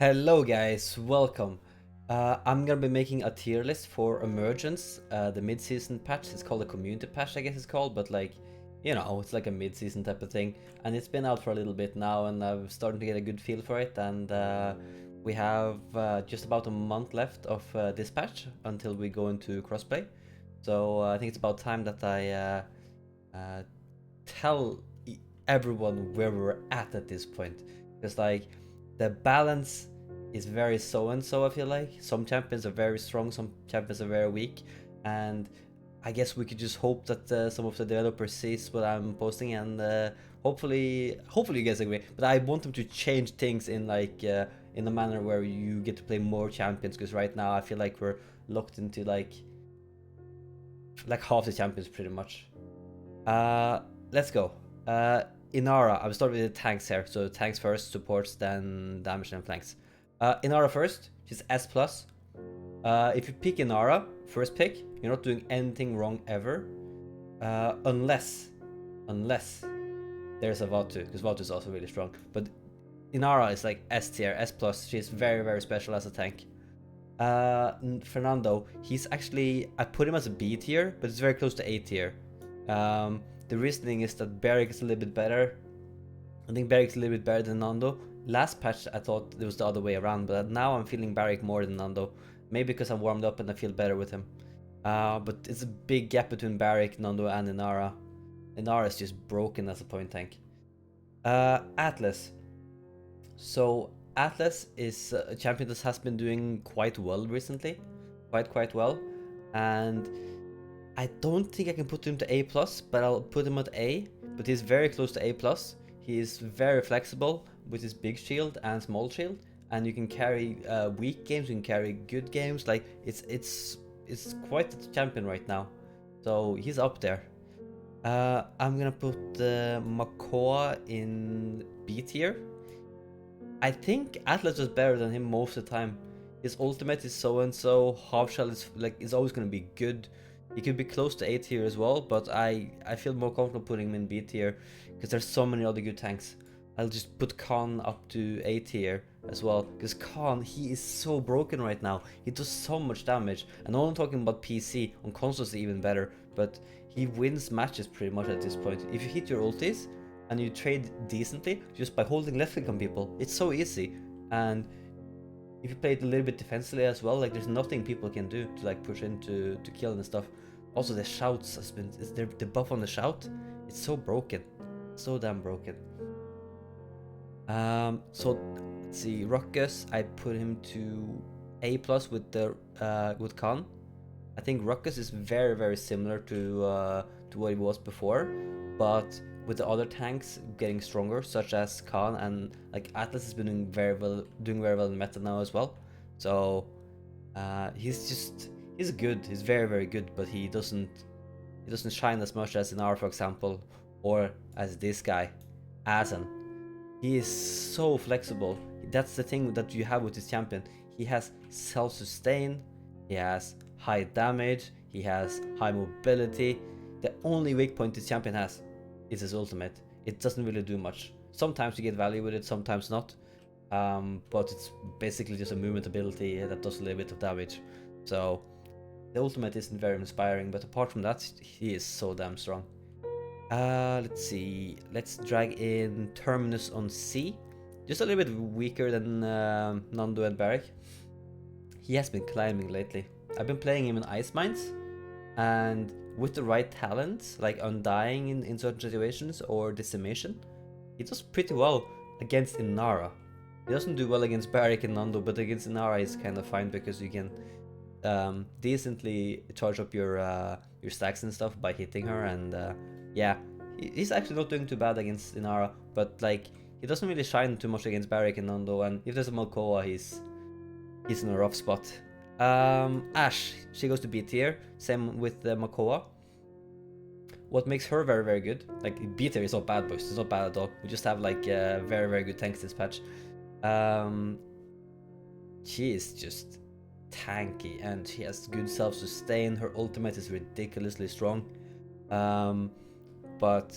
Hello guys, welcome. I'm gonna be making a tier list for Emergence, the mid-season patch. It's called a community patch, I guess it's called, but like, it's like a mid-season type of thing. And it's been out for a little bit now, and I'm starting to get a good feel for it. And we have just about a month left of this patch until we go into crossplay. So I think it's about time that I uh, tell everyone where we're at this point, because like the balance is very so and so. I feel like some champions are very strong, some champions are very weak, and I guess we could just hope that some of the developers sees what I'm posting, and hopefully you guys agree. But I want them to change things in in a manner where you get to play more champions, because right now I feel like we're locked into like half the champions pretty much. Let's go. Inara, I'll start with the tanks here. So tanks first, supports, then damage and flanks. Inara first, she's S+. If you pick Inara, first pick, you're not doing anything wrong ever. Unless there's a Vatu, because Vatu is also really strong. But Inara is like S tier, S+. She's very, very special as a tank. Fernando, he's actually, I put him as a B tier, but it's very close to A tier. The reasoning is that Barrick is a little bit better. I think Barrick's a little bit better than Nando. Last patch I thought it was the other way around, but now I'm feeling Barrick more than Nando. Maybe because I'm warmed up and I feel better with him. But it's a big gap between Barrick, Nando, and Inara. Inara is just broken as a point tank. Atlas. So Atlas is a champion that has been doing quite well recently. Quite well. And I don't think I can put him to A+, but I'll put him at A. But he's very close to A+. He is very flexible with his big shield and small shield, and you can carry weak games, you can carry good games. Like it's quite a champion right now, so he's up there. I'm gonna put Makoa in B tier. I think Atlas is better than him most of the time. His ultimate is so and so. Half shell is always gonna be good. He could be close to A tier as well, but I feel more comfortable putting him in B tier because there's so many other good tanks. I'll just put Khan up to A tier as well, because Khan, he is so broken right now. He does so much damage, and I'm talking about PC. On consoles even better, but he wins matches pretty much at this point. If you hit your ultis and you trade decently just by holding left click on people, it's so easy. And if you play it a little bit defensively as well, like there's nothing people can do to like push into to kill and stuff. Also the shouts has been, the buff on the shout, it's so broken, so damn broken. So let's see, Ruckus, I put him to A+ with Khan. I think Ruckus is very similar to what he was before, but with the other tanks getting stronger, such as Khan, and like Atlas has been doing very well in meta now as well. So he's good. He's very good, but he doesn't shine as much as Inar, for example, or as this guy, Asen. He is so flexible. That's the thing that you have with this champion. He has self-sustain, he has high damage, he has high mobility. The only weak point this champion has is his ultimate. It doesn't really do much. Sometimes you get value with it, sometimes not. But it's basically just a movement ability that does a little bit of damage. So the ultimate isn't very inspiring, but apart from that, he is so damn strong. Let's see. Let's drag in Terminus on C. Just a little bit weaker than Nando and Barrick. He has been climbing lately. I've been playing him in Ice Mines, and with the right talents, like Undying in certain situations or Decimation, he does pretty well against Inara. He doesn't do well against Barrick and Nando, but against Inara he's kind of fine because you can decently charge up your stacks and stuff by hitting her, and yeah, he's actually not doing too bad against Inara, but like he doesn't really shine too much against Barrick and Nando, and if there's a Malkoa, he's in a rough spot. Ash, she goes to B tier, same with Makoa. What makes her very good, like B tier is not bad, boys, it's not bad at all. We just have like very good tanks this patch. She is just tanky, and she has good self-sustain. Her ultimate is ridiculously strong. But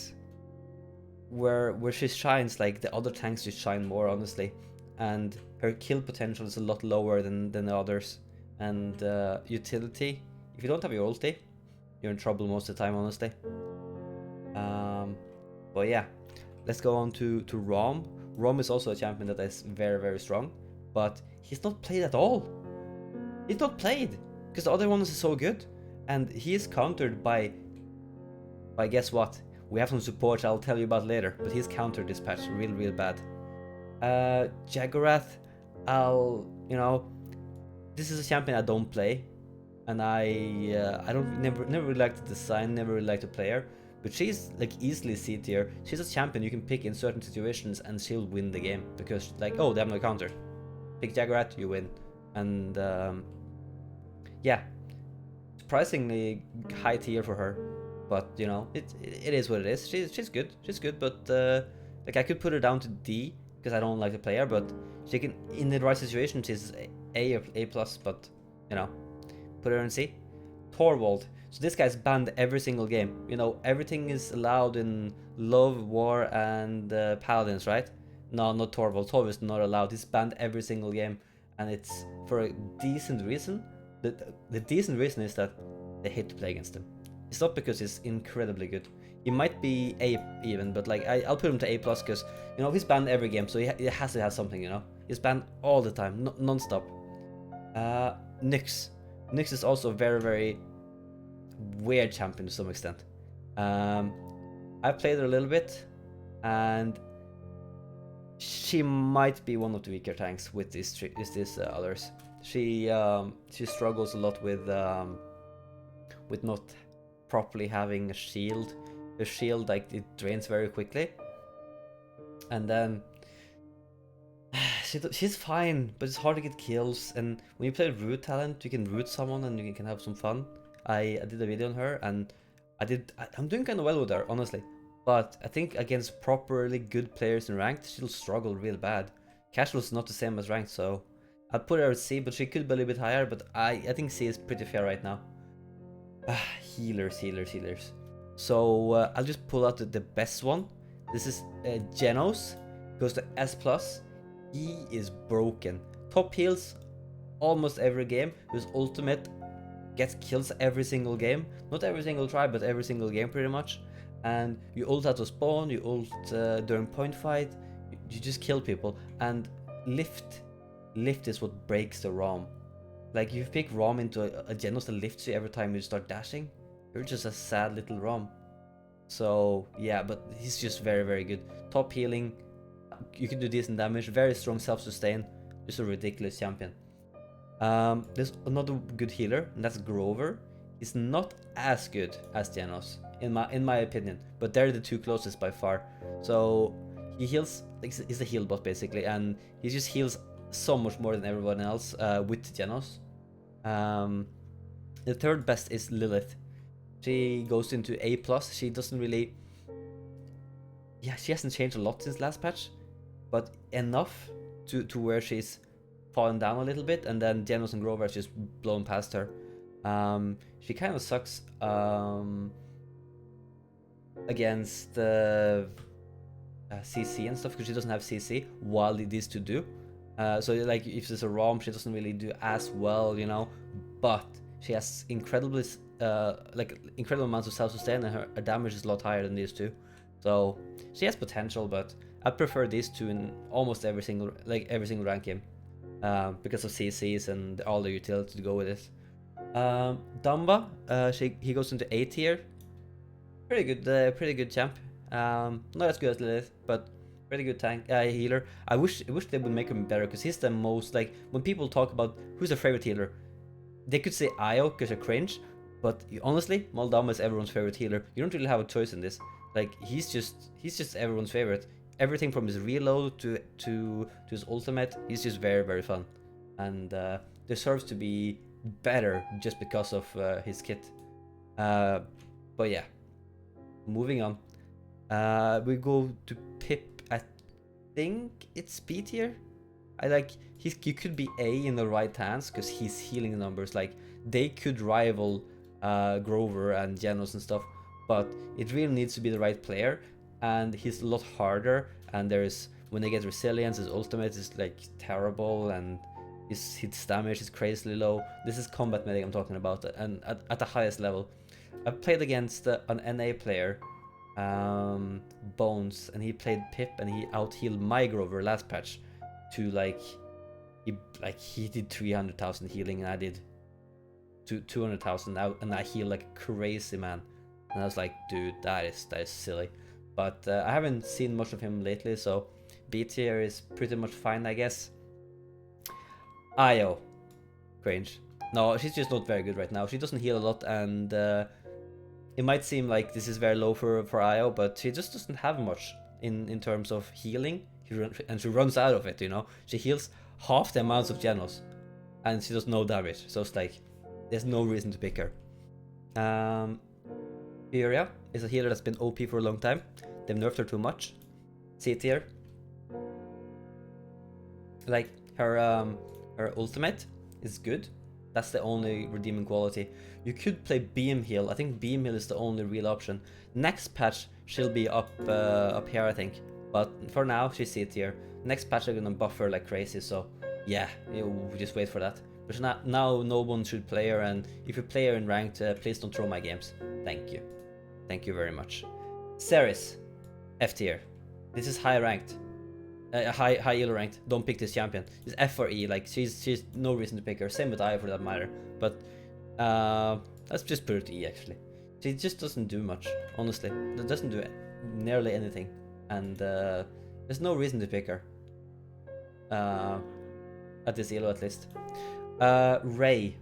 where she shines, like the other tanks just shine more, honestly. and her kill potential is a lot lower than the others. And utility, if you don't have your ulti, you're in trouble most of the time, honestly. But yeah, let's go on to Rom. Rom is also a champion that is very, very strong, but he's not played at all. He's not played because the other ones are so good, and he is countered by guess what? We have some support I'll tell you about later, but he's countered this patch real bad. Jagorath, this is a champion I don't play, and I never really like the design, never really like the player, but she's like easily C tier. She's a champion you can pick in certain situations and she'll win the game because like, oh, they have no counter. Pick Jagorath, you win. And yeah, surprisingly high tier for her, but you know, it is what it is. She's good, but like I could put her down to D because I don't like the player, but she can, in the right situation, she's A or A+, but you know, put her in C. Torvald. So this guy's banned every single game. You know, everything is allowed in Love, War, and Paladins, right? No, not Torvald. Torvald is not allowed. He's banned every single game, and it's for a decent reason. The decent reason is that they hate to play against him. It's not because he's incredibly good. He might be A even, but like I'll put him to A+ because you know he's banned every game, so he has to have something. You know, he's banned all the time, non-stop. Nyx. Nyx is also a very weird champion to some extent. I played her a little bit, and she might be one of the weaker tanks with these others. She struggles a lot with not properly having a shield. The shield, like, it drains very quickly, and then she's fine, but it's hard to get kills. And when you play root talent, you can root someone and you can have some fun. I did a video on her, and I'm doing kind of well with her, honestly. But I think against properly good players in ranked, she'll struggle real bad. Casual's not the same as ranked, so I'd put her at C, but she could be a little bit higher. But I think C is pretty fair right now. Healers. So I'll just pull out the best one. This is Genos, goes to S+. He is broken. Top heals almost every game. His ultimate gets kills every single game. Not every single try, but every single game pretty much. And you ult out of spawn, you ult during point fight, you just kill people. And lift is what breaks the ROM. Like, if you pick ROM into a Genos that lifts you every time you start dashing, you're just a sad little ROM. So yeah, but he's just very good. Top healing, you can do decent damage, very strong self-sustain, just a ridiculous champion. There's another good healer, and that's Grover. He's not as good as Genos, in my opinion, but they're the two closest by far. So he heals, like, he's a heal bot basically, and he just heals so much more than everyone else with Genos. The third best is Lilith. She goes into A+. She doesn't really... Yeah, she hasn't changed a lot since last patch, but enough to where she's fallen down a little bit, and then Genos and Grover has just blown past her. She kind of sucks against CC and stuff, because she doesn't have CC, while these two do. So like, if there's a ROM, she doesn't really do as well, you know, but she has incredibly incredible amounts of self-sustain, and her damage is a lot higher than these two. So she has potential, but I prefer these two in almost every single rank game, because of CCs and all the utility to go with it. Dumba, he goes into A tier. Pretty good champ. Not as good as Lilith, but pretty good tank healer. I wish they would make him better, because he's the most, like, when people talk about who's their favorite healer, they could say Io because they're cringe, but honestly, Moldama is everyone's favorite healer. You don't really have a choice in this. Like, he's just everyone's favorite. Everything from his reload to his ultimate, he's just very fun, and deserves to be better just because of his kit. But yeah, moving on. We go to Pip. I think it's B tier. He could be A in the right hands, because his healing numbers, like, they could rival Grover and Genos and stuff, but it really needs to be the right player, and he's a lot harder, and there's when they get resilience, his ultimate is like terrible, and his damage is crazily low. This is combat medic I'm talking about, and at the highest level. I've played against an NA player, Bones, and he played Pip, and he out-healed my Grover last patch to like he did 300,000 healing, and I did 200,000 out, and I heal like a crazy man. And I was like, dude, that is silly. But I haven't seen much of him lately, so B tier is pretty much fine, I guess. Io, cringe. No, she's just not very good right now. She doesn't heal a lot, and it might seem like this is very low for Io, but she just doesn't have much in terms of healing, and she runs out of it. You know, she heals half the amounts of Genos, and she does no damage. So it's like, there's no reason to pick her. Furia is a healer that's been OP for a long time. They've nerfed her too much. C tier. Like her ultimate is good. That's the only redeeming quality. You could play Beam Heal. I think Beam Heal is the only real option. Next patch she'll be up here, I think. But for now she's C tier. Next patch they're gonna buff her like crazy. So yeah, you just wait for that. But now no one should play her, and if you play her in ranked, please don't throw my games. Thank you. Thank you very much. Ceres, F tier. This is high ranked. High elo ranked. Don't pick this champion. It's F or E. Like she's no reason to pick her. Same with I for that matter. But let's just put her to E actually. She just doesn't do much. Honestly, it doesn't do nearly anything, and there's no reason to pick her. At this elo at least. Ray.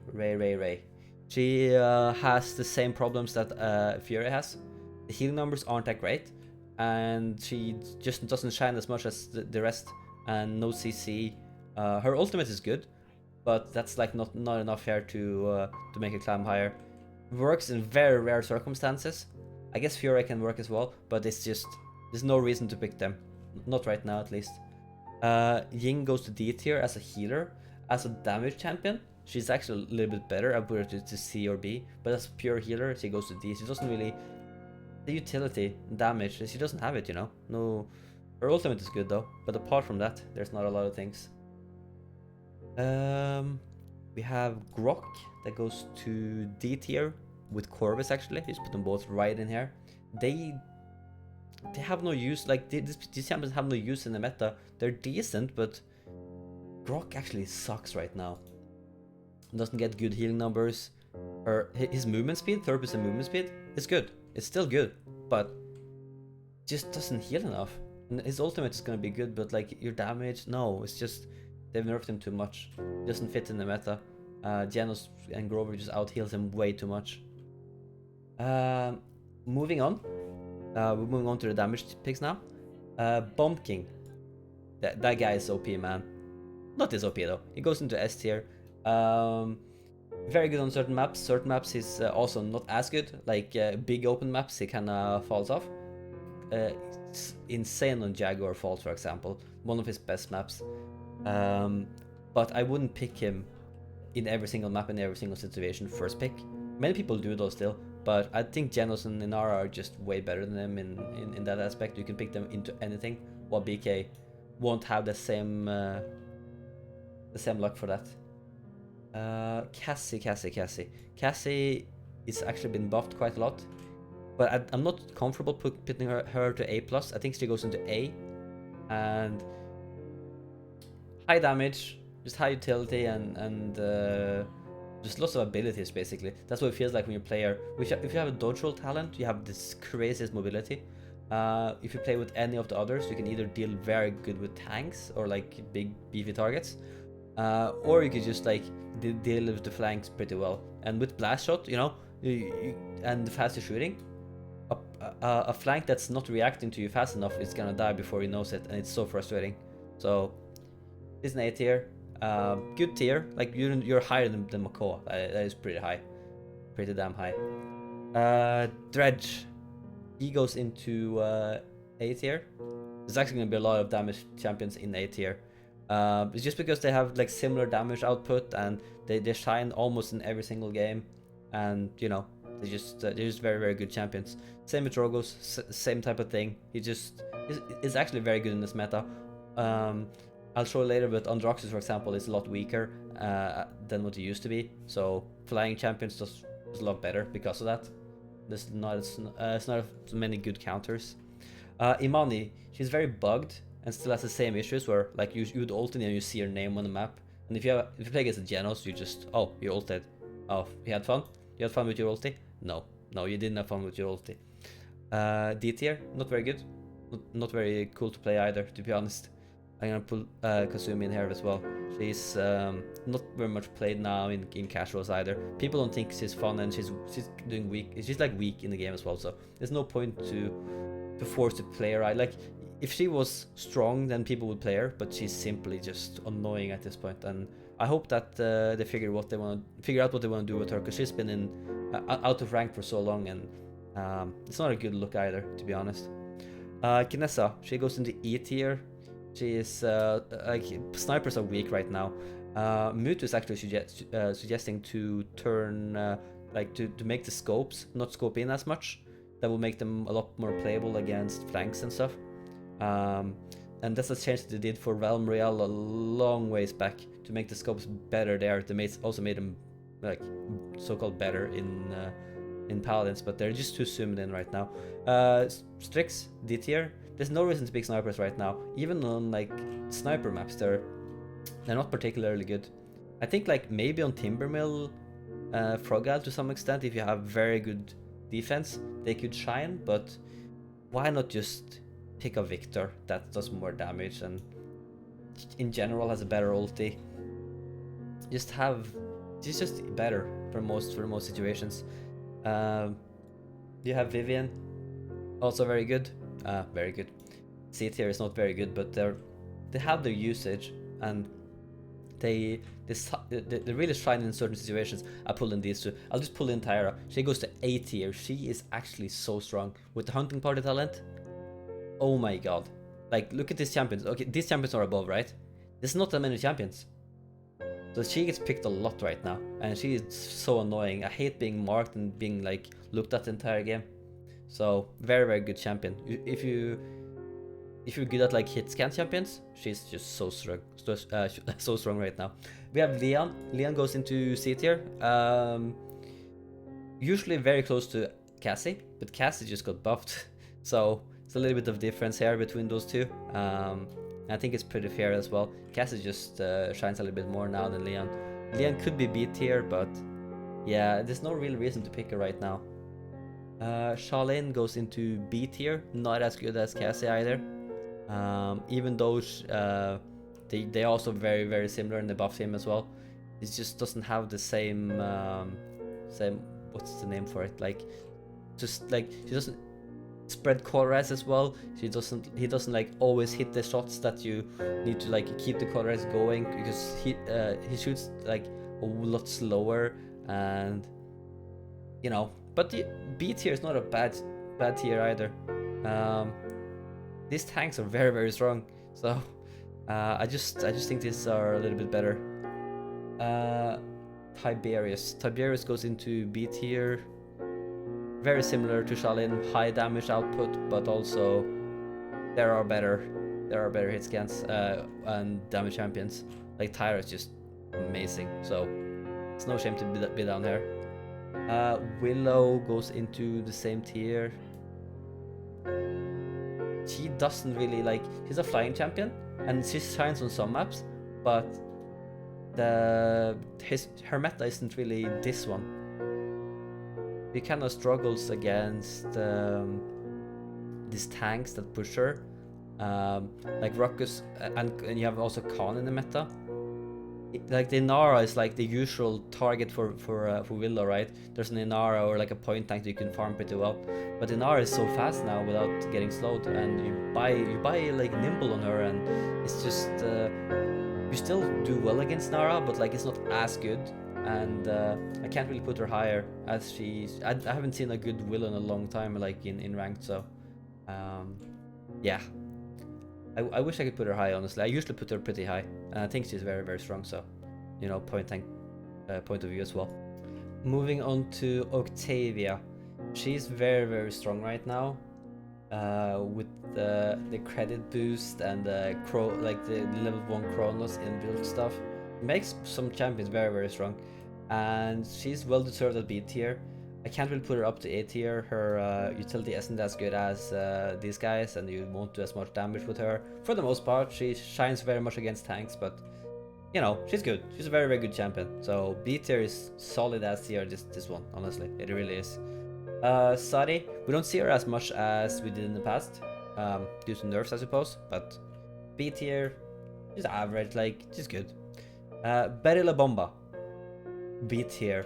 She has the same problems that Fury has. The healing numbers aren't that great, and she just doesn't shine as much as the rest, and no CC. Her ultimate is good, but that's like not enough here to make her climb higher. Works in very rare circumstances. I guess Fury can work as well, but it's just, there's no reason to pick them. Not right now at least. Ying goes to D tier as a healer. As a damage champion, she's actually a little bit better. I put her to C or B, but as a pure healer, she goes to D. She doesn't really, the utility, damage, she doesn't have it, you know. No, her ultimate is good though, but apart from that, there's not a lot of things. We have Grok that goes to D tier with Corvus actually. Just put them both right in here. They have no use, like these champions have no use in the meta. They're decent, but Grok actually sucks right now. Doesn't get good healing numbers. His movement speed, 30% movement speed, is good. It's still good, but just doesn't heal enough. And his ultimate is gonna be good, but like your damage, no, it's just they've nerfed him too much. It doesn't fit in the meta. Genos and Grover just out heals him way too much. Moving on. We're moving on to the damage picks now. Bomb King. That guy is OP, man. Not this OP though. He goes into S tier. Very good on certain maps. Certain maps he's also not as good. Like big open maps, he kinda falls off. It's insane on Jaguar Falls, for example. One of his best maps. But I wouldn't pick him in every single map, in every single situation, first pick. Many people do though still. But I think Genos and Inara are just way better than them in that aspect. You can pick them into anything, while BK won't have the same luck for that. Cassie. Cassie is actually been buffed quite a lot, but I'm not comfortable putting her to A+. I think she goes into A, and high damage, just high utility, and just lots of abilities basically. That's what it feels like when you play her. If you have a dodge roll talent, you have this craziest mobility. If you play with any of the others, you can either deal very good with tanks or like big beefy targets, or you could just like deal with the flanks pretty well. And with blast shot, you know, and the faster shooting, a flank that's not reacting to you fast enough is gonna die before he knows it, and it's so frustrating. So it's an A tier. Good tier. Like you're higher than Makoa. That is pretty high, pretty damn high. Dredge, he goes into A tier. There's actually gonna be a lot of damage champions in A tier. It's just because they have like similar damage output, and they shine almost in every single game, and you know they're just very, very good champions. Same with Drogos, same type of thing. He just is actually very good in this meta. I'll show later, but Androxus, for example, is a lot weaker than what it used to be. So flying champions does a lot better because of that. There's not it's not as many good counters. Imani, she's very bugged and still has the same issues where like you would ult and you see her name on the map. And if you play against a Genos, you just you ulted. Oh, you had fun? You had fun with your ulti? No, you didn't have fun with your ulti. D tier, not very good. Not very cool to play either, to be honest. I'm gonna pull Kasumi in here as well. She's not very much played now in casuals either. People don't think she's fun, and she's doing weak. She's like weak in the game as well. So there's no point to force to play her. Like if she was strong, then people would play her, but she's simply just annoying at this point. And I hope that they figure out what they want to do with her, because she's been in out of rank for so long, and it's not a good look either, to be honest. Kinessa, she goes into E tier. She is like snipers are weak right now. Mutu is actually suggesting to turn like to make the scopes not scope in as much. That will make them a lot more playable against flanks and stuff. And that's a change that they did for Realm Royale a long ways back to make the scopes better there. They also made them like so-called better in Paladins, but they're just too zoomed in right now. Strix, D tier. There's no reason to pick snipers right now. Even on like sniper maps, they're not particularly good. I think like maybe on Timbermill, Frogale to some extent, if you have very good defense, they could shine. But why not just pick a Victor that does more damage and in general has a better ulti? It's just better for most situations. You have Vivian, also very good. Very good. C tier is not very good, but they have their usage, and they really shine in certain situations. I pull in these two. I'll just pull in Tyra. She goes to A tier. She is actually so strong with the hunting party talent. Oh my god! Like look at these champions. Okay, these champions are above, right? There's not that many champions. So she gets picked a lot right now, and she is so annoying. I hate being marked and being like looked at the entire game. So very, very good champion. If you're good at like hit scan champions, she's just so strong, so strong right now. We have Leon. Leon goes into C tier. Usually very close to Cassie, but Cassie just got buffed, so it's a little bit of difference here between those two. I think it's pretty fair as well. Cassie just shines a little bit more now than Leon. Leon could be B tier, but yeah, there's no real reason to pick her right now. Charlene goes into B tier, not as good as Cassie either. Even though they also very, very similar and they buffed him as well. He just doesn't have the same what's the name for it? Like just like she doesn't spread colorize as well. He doesn't like always hit the shots that you need to like keep the colorize going, because he shoots like a lot slower, and you know. But the B tier is not a bad tier either. These tanks are very, very strong, so I just think these are a little bit better. Tiberius goes into B tier. Very similar to Shalin, high damage output, but also there are better hit scans and damage champions. Like Tyra is just amazing, so it's no shame to be down here. Willow goes into the same tier. She doesn't really like. She's a flying champion, and she shines on some maps, but her meta isn't really this one. She kind of struggles against these tanks that push her, like Ruckus, and you have also Khan in the meta. Like the Inara is like the usual target for Willow, right? There's an Inara or like a point tank that you can farm pretty well, but Inara is so fast now without getting slowed, and you buy like Nimble on her, and it's just you still do well against Nara, but like it's not as good. And I can't really put her higher, as I haven't seen a good Willow in a long time, like in ranked. So yeah, I wish I could put her high, honestly. I usually put her pretty high, and I think she's very, very strong. So you know, point of view as well. Moving on to Octavia, she's very, very strong right now. with the credit boost and the level 1 Chronos inbuilt stuff. It makes some champions very, very strong. And she's well deserved at B tier. I can't really put her up to A tier. Her utility isn't as good as these guys, and you won't do as much damage with her. For the most part, she shines very much against tanks, but you know, she's good. She's a very, very good champion. So B tier is solid as tier, this one, honestly. It really is. Sari, we don't see her as much as we did in the past, due to nerfs, I suppose, but B tier, she's average, like, she's good. Berry La Bomba, B tier.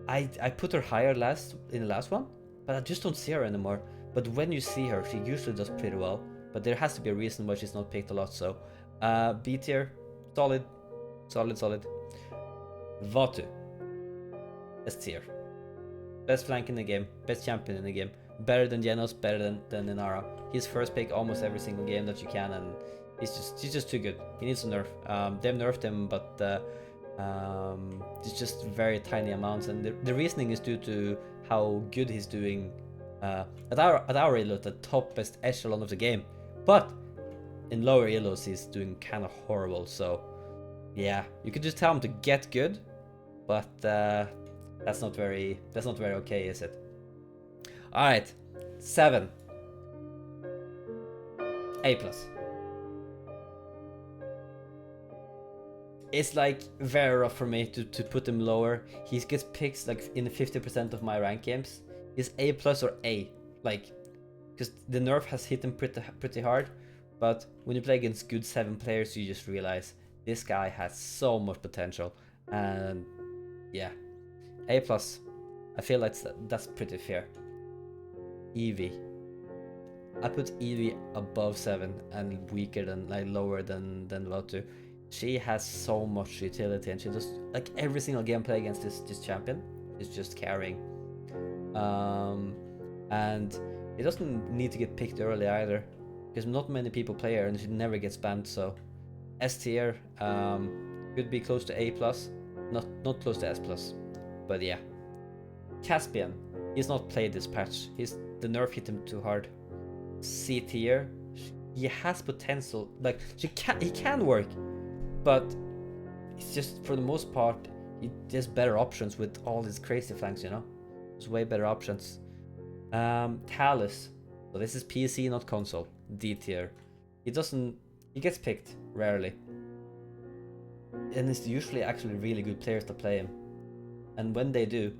I put her higher in the last one, but I just don't see her anymore. But when you see her, she usually does pretty well, but there has to be a reason why she's not picked a lot, so B tier, solid. Vatu, S tier. Best flank in the game, best champion in the game, better than Genos, better than Inara. He's first pick almost every single game that you can, and he's just too good. He needs a nerf. They've nerfed him, but it's just very tiny amounts, and the reasoning is due to how good he's doing at our elo, the top best echelon of the game. But in lower elos, he's doing kind of horrible. So yeah, you could just tell him to get good, but that's not very okay, is it? All right, 7, A+. It's like very rough for me to put him lower. He gets picks like in 50% of my rank games. He's A+ or A, like, because the nerf has hit him pretty hard. But when you play against good 7 players, you just realize this guy has so much potential, and yeah, A+. I feel like that's pretty fair. Eevee. I put Eevee above 7 and weaker than, like, lower than Vatu. She has so much utility, and she just, like, every single gameplay against this champion is just carrying. And it doesn't need to get picked early either, because not many people play her, and she never gets banned. So S tier, could be close to A+, not close to S+, but yeah. Caspian, he's not played this patch. The nerf hit him too hard. C tier, he has potential. Like, he can work, but it's just, for the most part, he has better options with all his crazy flanks. You know, there's way better options. Talus, so this is PC, not console. D tier. He gets picked rarely, and it's usually actually really good players that play him, and when they do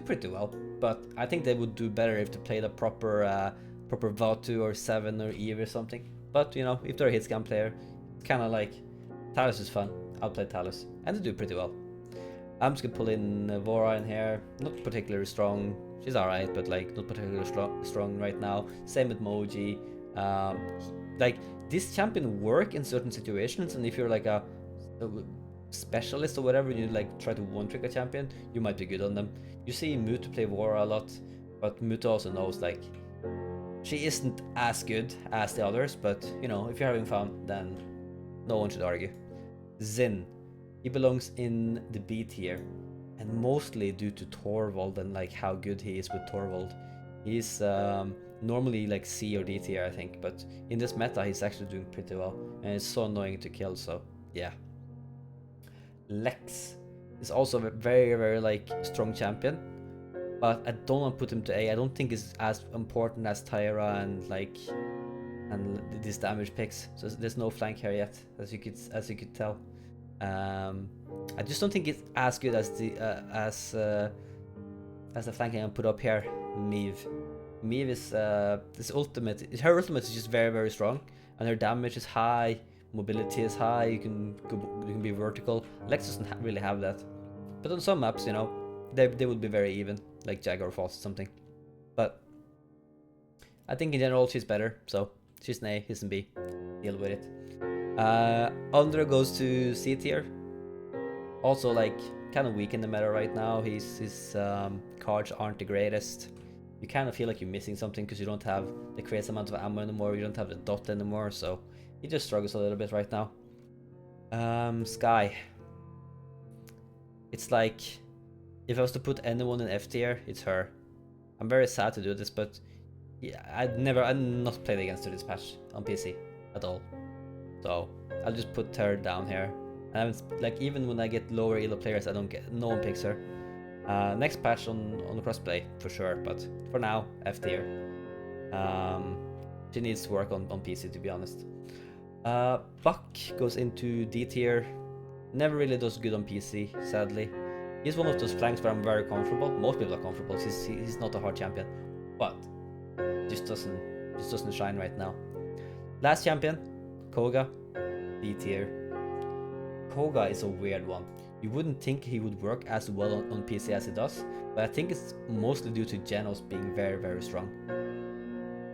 pretty well. But I think they would do better if they played a proper Vatu or 7 or Eve or something. But you know, if they're a hitscan player, it's kind of like, Talus is fun. I'll play Talus, and they do pretty well. I'm just gonna pull in Vora in here. Not particularly strong. She's alright, but like not particularly strong right now. Same with Moji. Like, this champion work in certain situations, and if you're like a specialist or whatever, you like try to one-trick a champion, you might be good on them. You see Muto play Vora a lot, but Muto also knows, like, she isn't as good as the others, but you know, if you're having fun, then no one should argue. Zin, he belongs in the B tier, and mostly due to Torvald and like how good he is with Torvald. He's normally like C or D tier, I think, but in this meta he's actually doing pretty well, and it's so annoying to kill, so yeah. Lex is also a very, very like strong champion, but I don't want to put him to A. I don't think it's as important as Tyra and these damage picks. So there's no flank here yet, as you could tell. I just don't think it's as good as the flanking I put up here. Meve is this ultimate. Her ultimate is just very, very strong, and her damage is high. Mobility is high. You can be vertical. Lex doesn't really have that, but on some maps, you know, they would be very even, like Jaguar Falls or something. But I think in general she's better, so she's an A, he's an B. Deal with it. Under goes to C tier. Also, like, kind of weak in the meta right now. His cards aren't the greatest. You kind of feel like you're missing something because you don't have the crazy amount of ammo anymore. You don't have the dot anymore, so he just struggles a little bit right now. Sky. It's like, if I was to put anyone in F tier, it's her. I'm very sad to do this, but yeah, I'd not played against her this patch on PC at all. So I'll just put her down here. And like even when I get lower elo players, no one picks her. Next patch on the crossplay for sure, but for now F tier. She needs work on PC, to be honest. Buck goes into D tier. Never really does good on PC, sadly. He's one of those flanks where I'm very comfortable. Most people are comfortable. He's not a hard champion, but just doesn't shine right now. Last champion, Koga, D tier. Koga is a weird one. You wouldn't think he would work as well on PC as he does, but I think it's mostly due to Genos being very, very strong.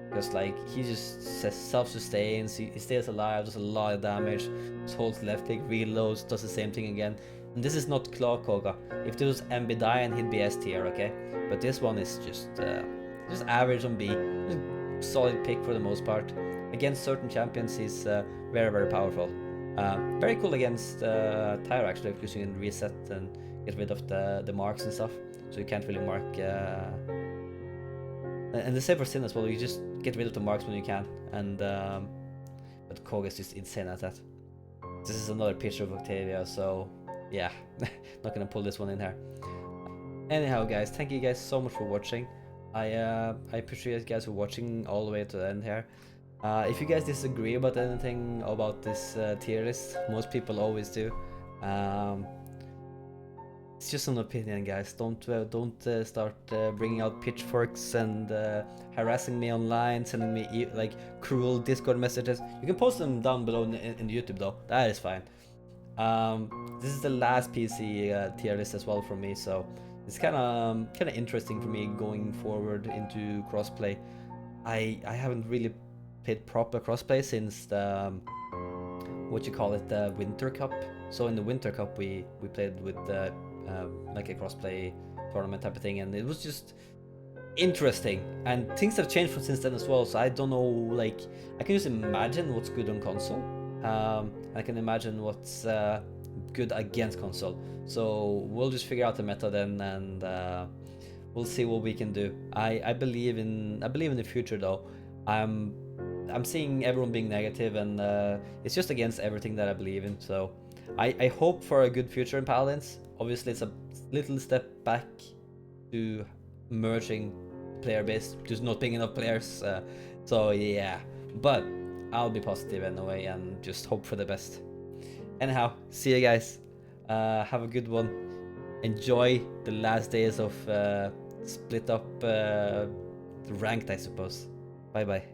Because like he just self-sustains, he stays alive, does a lot of damage, just holds left click, reloads, does the same thing again. And this is not Claw Koga. If this was MB Dian, he'd be S tier, okay? But this one is just average on B. Just solid pick for the most part. Against certain champions, he's very, very powerful. Very cool against Tyra actually, because you can reset and get rid of the marks and stuff. So you can't really mark. And the same for Sin as well. You just get rid of the marks when you can. And but Koga is just insane at that. This is another picture of Octavia, so yeah, not gonna pull this one in here. Anyhow, guys, thank you guys so much for watching. I appreciate you guys for watching all the way to the end here. If you guys disagree about anything about this tier list, most people always do. It's just an opinion, guys. Don't start bringing out pitchforks and harassing me online, sending me like cruel Discord messages. You can post them down below in YouTube though. That is fine. This is the last PC tier list as well for me, so it's kind of interesting for me going forward into crossplay. I haven't really played proper crossplay since the the Winter Cup. So in the Winter Cup we played with like a crossplay tournament type of thing, and it was just interesting, and things have changed since then as well. So I don't know, like I can just imagine what's good on console. I can imagine what's good against console. So we'll just figure out the meta then, and we'll see what we can do. I believe in the future though. I'm seeing everyone being negative, and it's just against everything that I believe in. So I hope for a good future in Paladins. Obviously, it's a little step back to merging player base, just not being enough players. So yeah, but I'll be positive anyway and just hope for the best. Anyhow, see you guys. Have a good one. Enjoy the last days of split up ranked, I suppose. Bye bye.